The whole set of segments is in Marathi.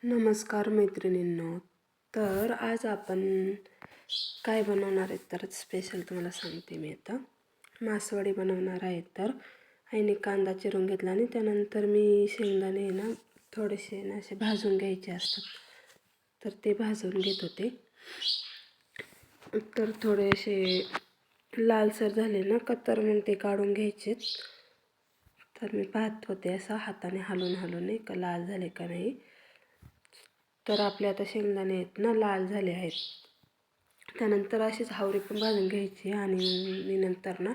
नमस्कार मैत्रिणींनो. तर आज आपण काय बनवणार आहेत तर स्पेशल तुम्हाला सांगते मी. आता मासवडी बनवणार आहे. तर आईने कांदा चिरून घेतला आणि त्यानंतर मी शेंगदाणे ना थोडेसे ना असे भाजून घ्यायचे असतात, तर ते भाजून घेत होते. तर थोडेसे लालसर झाले ना का तर मग ते काढून घ्यायचे. तर मी पाहत होते असं हाताने हलवून हलवून का लाल झाले का नाही. तर आपले आता शेंगदाणे आहेत ना लाल झाले आहेत. त्यानंतर अशीच हावरी पण भाजून घ्यायची आणि मी नंतर ना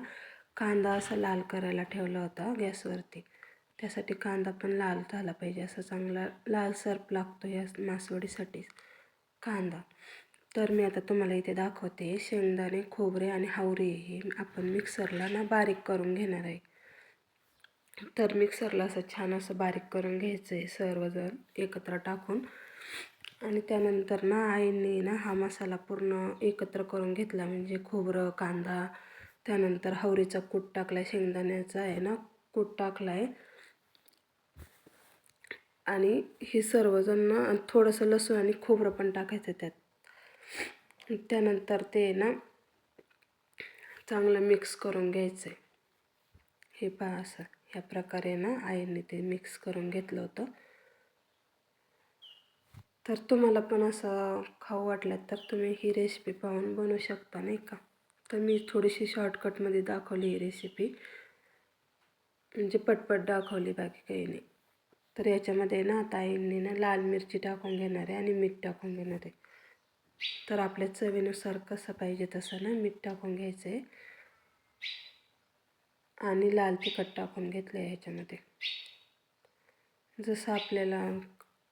कांदा असा लाल करायला ठेवला होता गॅसवरती. त्यासाठी कांदा पण लाल झाला पाहिजे, असं चांगला लालसर लागतो या मासवडीसाठी कांदा. तर मी आता तुम्हाला इथे दाखवते. शेंगदाणे, खोबरे आणि हावरी हे आपण मिक्सरला ना बारीक करून घेणार आहे. तर मिक्सरला असं छान असं बारीक करून घ्यायचं आहे सर्वजण एकत्र टाकून. आणि त्यानंतर ना आईने ना हा मसाला पूर्ण एकत्र करून घेतला, म्हणजे खोबरं, कांदा, त्यानंतर हावरीचा कूट टाकला, शेंगदाण्याचा आहे ना कूट टाकला आहे आणि हे सर्वजण ना थोडंसं लसूण आणि खोबरं पण टाकायचं त्यात. त्यानंतर ते ना चांगलं मिक्स करून घ्यायचं आहे. हे पहा असं ह्या प्रकारे ना आईने ते मिक्स करून घेतलं होतं. तर तुम्हाला पण असं खाऊ वाटलं तर तुम्ही ही रेसिपी पाहून बनवू शकता नाही का. तर मी थोडीशी शॉर्टकटमध्ये दाखवली ही रेसिपी, म्हणजे पटपट दाखवली, बाकी काही नाही. तर याच्यामध्ये ना आता आईने ना लाल मिरची टाकून घेणार आहे आणि मीठ टाकून घेणार आहे. तर आपल्या चवीनुसार कसं पाहिजे तसं ना मीठ टाकून घ्यायचं आहे आणि लाल तिखट टाकून घेतलं आहे ह्याच्यामध्ये. जसं आपल्याला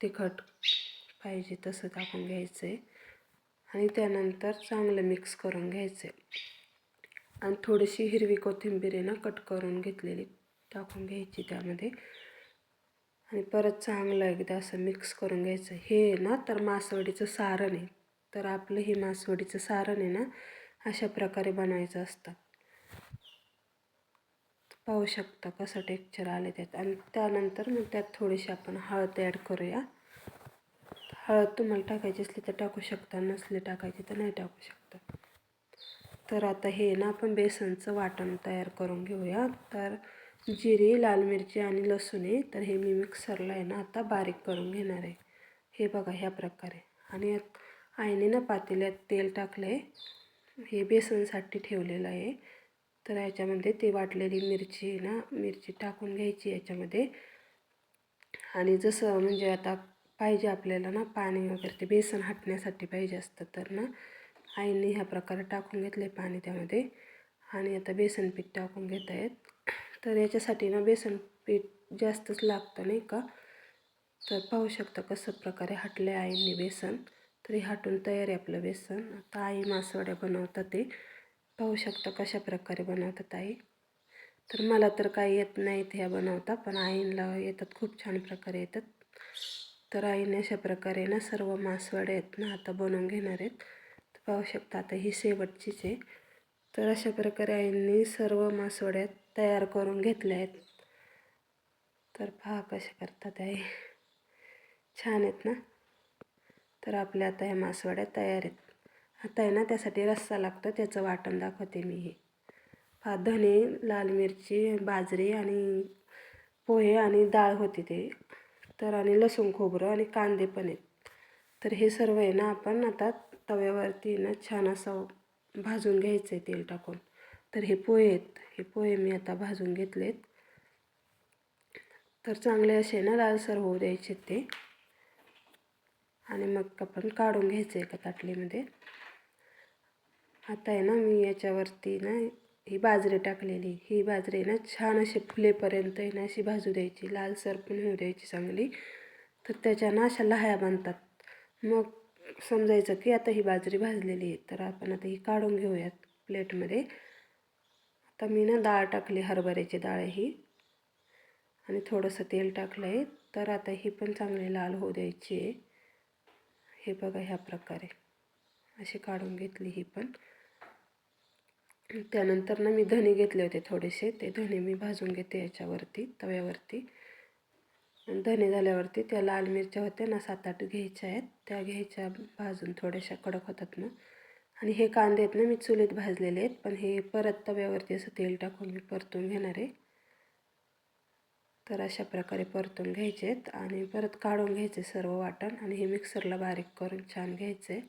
तिखट पाहिजे तसं टाकून घ्यायचं आहे आणि त्यानंतर चांगलं मिक्स करून घ्यायचं आहे. आणि थोडीशी हिरवी कोथिंबीर आहे ना कट करून घेतलेली टाकून घ्यायची त्यामध्ये आणि परत चांगलं एकदा असं मिक्स करून घ्यायचं. हे ना तर मासवडीचं सारण आहे. तर आपलं हे मासवडीचं सारण आहे ना अशा प्रकारे बनवायचं असतं. पाहू शकता कसं टेक्स्चर आले त्यात. आणि त्यानंतर मग त्यात थोडीशी आपण हळद ॲड करूया. हळद तुम्हाला टाकायची असली तर टाकू शकता, नसले टाकायची तर नाही टाकू शकता. तर आता हे ना आपण बेसनचं वाटण तयार करून घेऊया. तर जिरे, लाल मिरची आणि लसूण आहे, तर हे मी मिक्सरला आहे ना आता बारीक करून घेणार आहे. हे बघा ह्या प्रकारे. आणि आईने ना पातेल्यात तेल टाकलं आहे, हे बेसनसाठी ठेवलेलं आहे. तर याच्यामध्ये ते वाटलेली मिरची ना मिरची टाकून घ्यायची याच्यामध्ये. आणि जसं म्हणजे आता पाहिजे आपल्याला ना पाणी वगैरे ते बेसन हटण्यासाठी पाहिजे असतं, तर ना आईने ह्या प्रकारे टाकून घेतलं आहे पाणी त्यामध्ये. आणि आता बेसन पीठ टाकून घेत आहेत. तर याच्यासाठी ना बेसन पीठ जास्तच लागतं नाही का. तर पाहू शकता कसं प्रकारे हटलं आहे आईने बेसन. तरी हटून तयार आहे आपलं बेसन. आता आई मासवड्या बनवतात ते पाहू शकता कशा प्रकारे बनवतात आई. तर मला तर काही येत नाहीत ह्या बनवता, पण आईला येतात, खूप छान प्रकारे येतात. तर आईने अशा प्रकारे ना सर्व मासवड्या आहेत ना आता बनवून घेणार आहेत. तर पाहू शकता आता ही शेवटचीच आहे. तर अशा प्रकारे आईंनी सर्व मासवड्या तयार करून घेतल्या आहेत. तर पहा कशा करतात आहे, छान आहेत ना. तर आपल्या आता ह्या मासवड्या तयार आहेत. आता आहे ना त्यासाठी रस्सा लागतो, त्याचं वाटण दाखवते मी. हे पहा, धने, लाल मिरची, बाजरी आणि पोहे आणि डाळ होती ते. तर आणि लसूण, खोबरं आणि कांदे पण आहेत. तर हे सर्व आहे ना आपण आता तव्यावरती ना छान असं भाजून घ्यायचं आहे तेल टाकून. तर हे पोहे आहेत, हे पोहे मी आता भाजून घेतलेत. तर चांगले असे ना लालसर होऊ द्यायचे ते. आणि मग आपण काढून घ्यायचं एका ताटलीमध्ये. आता आहे ना मी याच्यावरती ना ही बाजरी टाकलेली, ही बाजरी ना छान अशी फुलेपर्यंत आहे ना अशी भाजू द्यायची, लालसर पण होऊ द्यायची चांगली. तर त्याच्या ना अशा लह्या बनतात. मग समजायचं की आता ही बाजरी भाजलेली आहे. तर आपण आता ही काढून घेऊयात प्लेटमध्ये. आता मी ना डाळ टाकली, हरभऱ्याची डाळ ही, आणि थोडंसं तेल टाकलं आहे. तर आता ही पण चांगली लाल होऊ द्यायची आहे. हे बघा ह्या प्रकारे अशी काढून घेतली ही पण. त्यानंतर ना मी धने घेतले होते थोडेसे, ते धने मी भाजून घेते याच्यावरती तव्यावरती. धने झाल्यावरती त्या लाल मिरच्या होत्या ना 7-8 घ्यायच्या आहेत, त्या घ्यायच्या भाजून, थोड्याशा कडक होतात मग. आणि हे कांदे आहेत ना मी चुलीत भाजलेले आहेत, पण हे परत तव्यावरती असं तेल टाकून मी परतून घेणार आहे. तर अशा प्रकारे परतून घ्यायचे आहेत आणि परत काढून घ्यायचे सर्व वाटण आणि हे मिक्सरला बारीक करून छान घ्यायचे.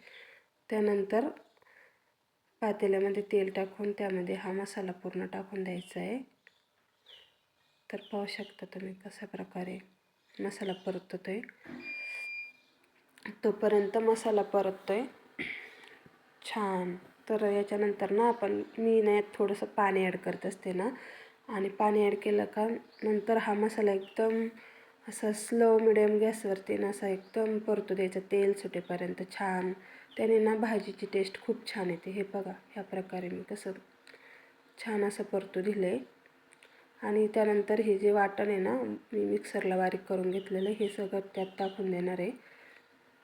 त्यानंतर पातेल्यामध्ये तेल टाकून त्यामध्ये हा मसाला पूर्ण टाकून द्यायचा आहे. तर पाहू शकता तुम्ही कशा प्रकारे मसाला परततोय. तोपर्यंत मसाला परततोय छान. तर याच्यानंतर ना मी ना थोडंसं पाणी ॲड करत असते ना, आणि पाणी ॲड केलं का नंतर हा मसाला एकदम असा स्लो मिडियम गॅसवरती ना असा एकदम परतू द्यायचा तेल सुटेपर्यंत छान. त्याने ना भाजीची टेस्ट खूप छान येते. हे बघा ह्या प्रकारे मी कसं छान असं परतू दिले. आणि त्यानंतर हे जे वाटण आहे ना मी मिक्सरला बारीक करून घेतलेलं हे सगळं त्यात टाकून देणार आहे.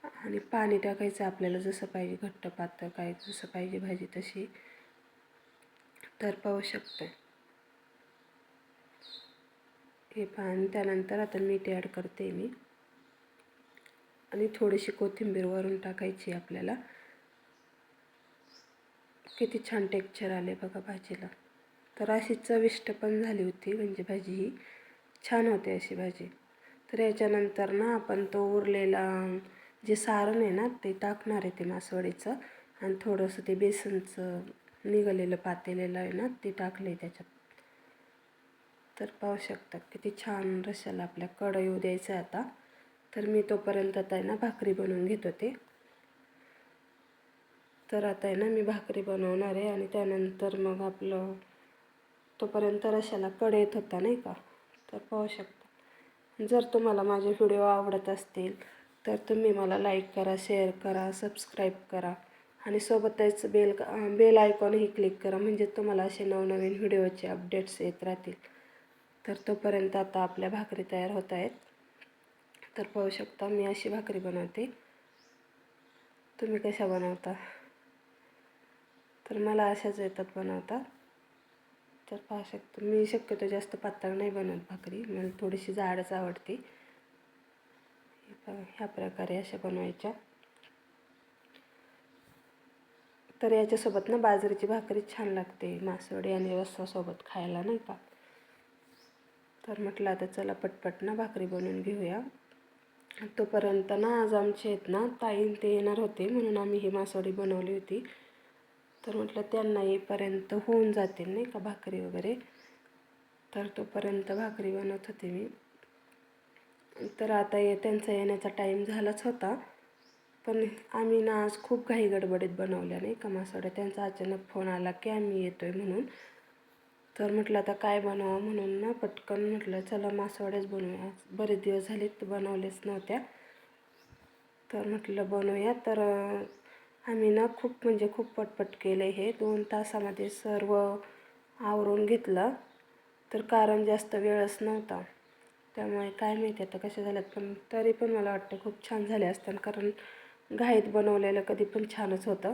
आणि पाणी टाकायचं आपल्याला जसं पाहिजे, घट्ट पातळ काय जसं पाहिजे भाजी तशी. तर पाहू शकते हे पाणी. त्यानंतर आता मीठ ॲड करते मी आणि थोडीशी कोथिंबीर वरून टाकायची आपल्याला. किती छान टेक्स्चर आले बघा भाजीला. तर अशी चविष्ट पण झाली होती, म्हणजे भाजी ही छान होते अशी भाजी. तर याच्यानंतर ना आपण तो उरलेला जे सारण आहे ना ते टाकणार आहे ते मासवडीचं, आणि थोडंसं ते बेसनचं निघालेलं पातेलेलं आहे ना ते टाकलं आहे त्याच्यात. तर पाहू शकता किती छान रश्श्याला आपल्या कढ येऊ द्यायचं आता. तर मी तोपर्यंत आता आहे ना भाकरी बनवून घेत होते. तर आता आहे ना मी भाकरी बनवणार आहे आणि त्यानंतर मग आपलं तोपर्यंत रश्श्याला कढ येत होता नाही का. तर पाहू शकता. जर तुम्हाला माझे व्हिडिओ आवडत असतील तर तुम्ही मला लाईक करा, शेअर करा, सबस्क्राईब करा आणि सोबतच बेल आयकॉनही क्लिक करा, म्हणजे तुम्हाला असे नवनवीन व्हिडिओचे अपडेट्स येत राहतील. तर तोपर्यंत आता आपल्या भाकरी तयार होत आहेत. तर पाहू शकता मी अशी भाकरी बनवते. तुम्ही कशा बनवता? तर मला अशाच येतात बनवता. तर पाहू शकता मी शक्यतो जास्त पातळ नाही बनवत भाकरी, मला थोडीशी जाडच आवडते. ह्या प्रकारे अशा बनवायच्या. तर याच्यासोबत ना बाजरीची भाकरी छान लागते मासवडी आणि रस्सासोबत खायला नाही का. तर म्हटलं आता चला पटपट ना भाकरी बनवून घेऊया. तोपर्यंत ना आज आमचे आहेत ना ताई ते येणार होते, म्हणून आम्ही ही मासवडी बनवली होती. तर म्हटलं त्यांना येईपर्यंत होऊन जातील नाही का भाकरी वगैरे. तर तोपर्यंत भाकरी बनवत होते मी. तर आता त्यांचा येण्याचा टाईम झालाच होता, पण आम्ही ना आज खूप घाई गडबडीत बनवल्या नाही का मासवड्या. त्यांचा अचानक फोन आला की आम्ही येतो आहे म्हणून. तर म्हटलं आता काय बनवावं म्हणून ना पटकन म्हटलं चला मासवड्याच बनवूया. बरेच दिवस झाले तर बनवलेच नव्हत्या, तर म्हटलं बनवूया. तर आम्ही ना खूप पटपट केलं हे. 2 तासामध्ये सर्व आवरून घेतलं. तर कारण जास्त वेळच नव्हता, त्यामुळे काय माहिती आता कशा झाल्यात, पण तरी पण मला वाटतं खूप छान झाले असतात, कारण घाईत बनवलेलं कधी पण छानच होतं.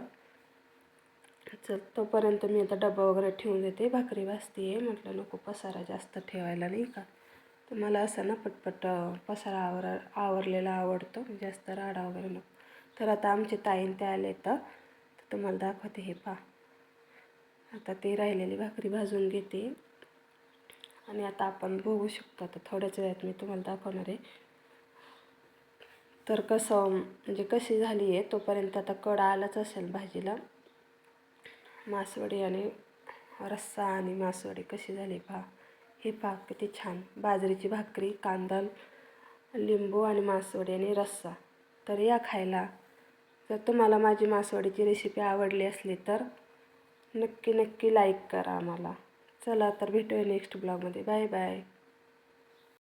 चल तोपर्यंत मी आता डबा वगैरे ठेवून देते. भाकरी भाजते आहे, म्हटलं नको पसारा जास्त ठेवायला नाही का. तर मला असं ना पटपट पसारा आवरलेला आवडतो, जास्त राडा वगैरे नको. तर आता आमचे ताईन ते आले तर तुम्हाला दाखवते. हे पहा आता ते राहिलेली भाकरी भाजून घेते आणि आता आपण बघू शकतो. आता थोड्याच वेळात मी तुम्हाला दाखवणार आहे. तर कसं म्हणजे कशी झाली आहे तोपर्यंत आता कड आलाच असेल भाजीला. मासवडी आणि रस्सा आणि मासवडी कशी झाली पहा. हे पहा किती छान बाजरीची भाकरी, कांदा, लिंबू आणि मासवडी आणि रस्सा. तर या खायला. जर तुम्हाला माझी मासवडीची रेसिपी आवडली असली तर नक्की लाईक करा आम्हाला. चला तर भेटूया नेक्स्ट ब्लॉगमध्ये. Bye bye.